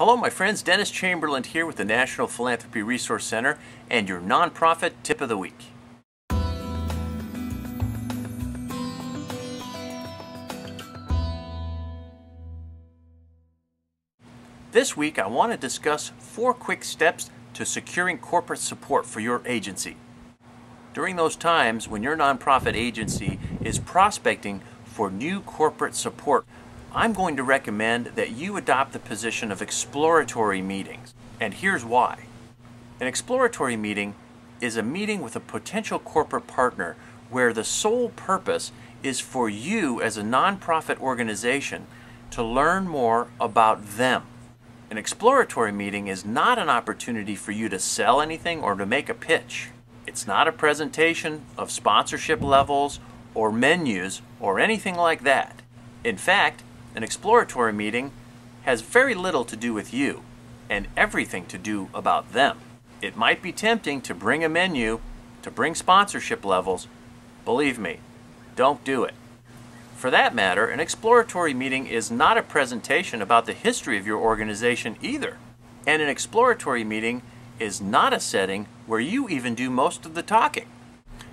Hello my friends, Dennis Chamberlain here with the National Philanthropy Resource Center and your nonprofit tip of the week. This week I want to discuss 4 quick steps to securing corporate support for your agency. During those times when your nonprofit agency is prospecting for new corporate support, I'm going to recommend that you adopt the position of exploratory meetings. And here's why. An exploratory meeting is a meeting with a potential corporate partner where the sole purpose is for you as a nonprofit organization to learn more about them. An exploratory meeting is not an opportunity for you to sell anything or to make a pitch. It's not a presentation of sponsorship levels or menus or anything like that. In fact, an exploratory meeting has very little to do with you and everything to do about them. It might be tempting to bring a menu, to bring sponsorship levels. Believe me, don't do it. For that matter, an exploratory meeting is not a presentation about the history of your organization either. And an exploratory meeting is not a setting where you even do most of the talking.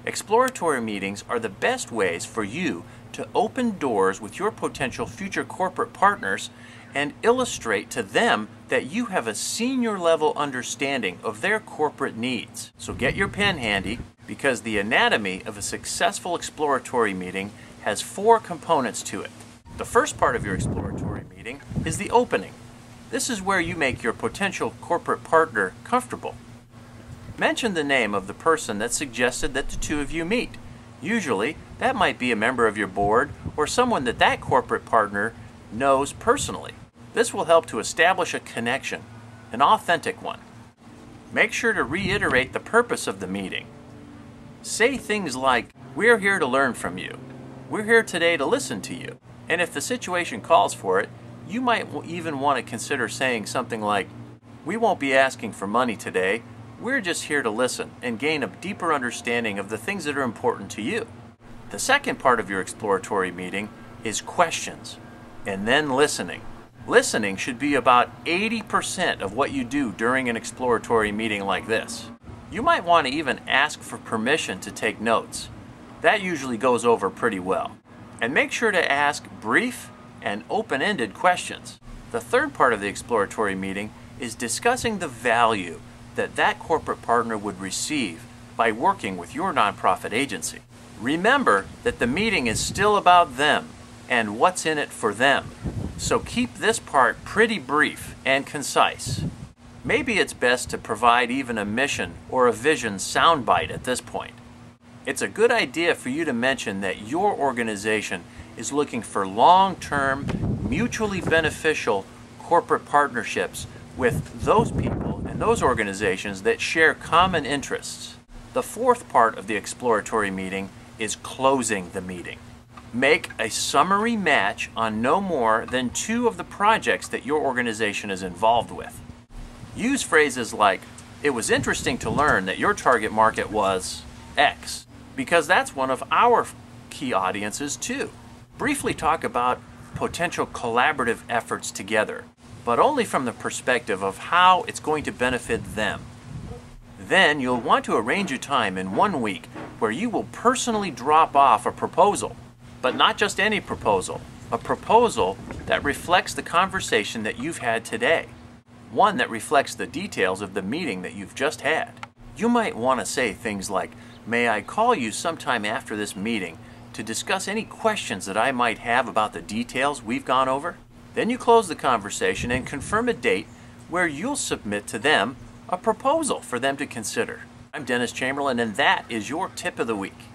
Exploratory meetings are the best ways for you to open doors with your potential future corporate partners and illustrate to them that you have a senior level understanding of their corporate needs. So get your pen handy, because the anatomy of a successful exploratory meeting has 4 components to it. The first part of your exploratory meeting is the opening. This is where you make your potential corporate partner comfortable. Mention the name of the person that suggested that the two of you meet. Usually, that might be a member of your board or someone that corporate partner knows personally. This will help to establish a connection, an authentic one. Make sure to reiterate the purpose of the meeting. Say things like, "We're here to learn from you. We're here today to listen to you." And if the situation calls for it, you might even want to consider saying something like, "We won't be asking for money today. We're just here to listen and gain a deeper understanding of the things that are important to you." The second part of your exploratory meeting is questions, and then listening. Listening should be about 80% of what you do during an exploratory meeting like this. You might want to even ask for permission to take notes. That usually goes over pretty well. And make sure to ask brief and open-ended questions. The third part of the exploratory meeting is discussing the value that corporate partner would receive by working with your nonprofit agency. Remember that the meeting is still about them and what's in it for them. So keep this part pretty brief and concise. Maybe it's best to provide even a mission or a vision soundbite at this point. It's a good idea for you to mention that your organization is looking for long-term, mutually beneficial corporate partnerships with those people and those organizations that share common interests. The fourth part of the exploratory meeting is closing the meeting. Make a summary match on no more than 2 of the projects that your organization is involved with. Use phrases like, "It was interesting to learn that your target market was X," because that's one of our key audiences too. Briefly talk about potential collaborative efforts together, but only from the perspective of how it's going to benefit them. Then you'll want to arrange a time in 1 week where you will personally drop off a proposal, but not just any proposal, a proposal that reflects the conversation that you've had today, one that reflects the details of the meeting that you've just had. You might want to say things like, "May I call you sometime after this meeting to discuss any questions that I might have about the details we've gone over?" Then you close the conversation and confirm a date where you'll submit to them a proposal for them to consider. I'm Dennis Chamberlain, and that is your tip of the week.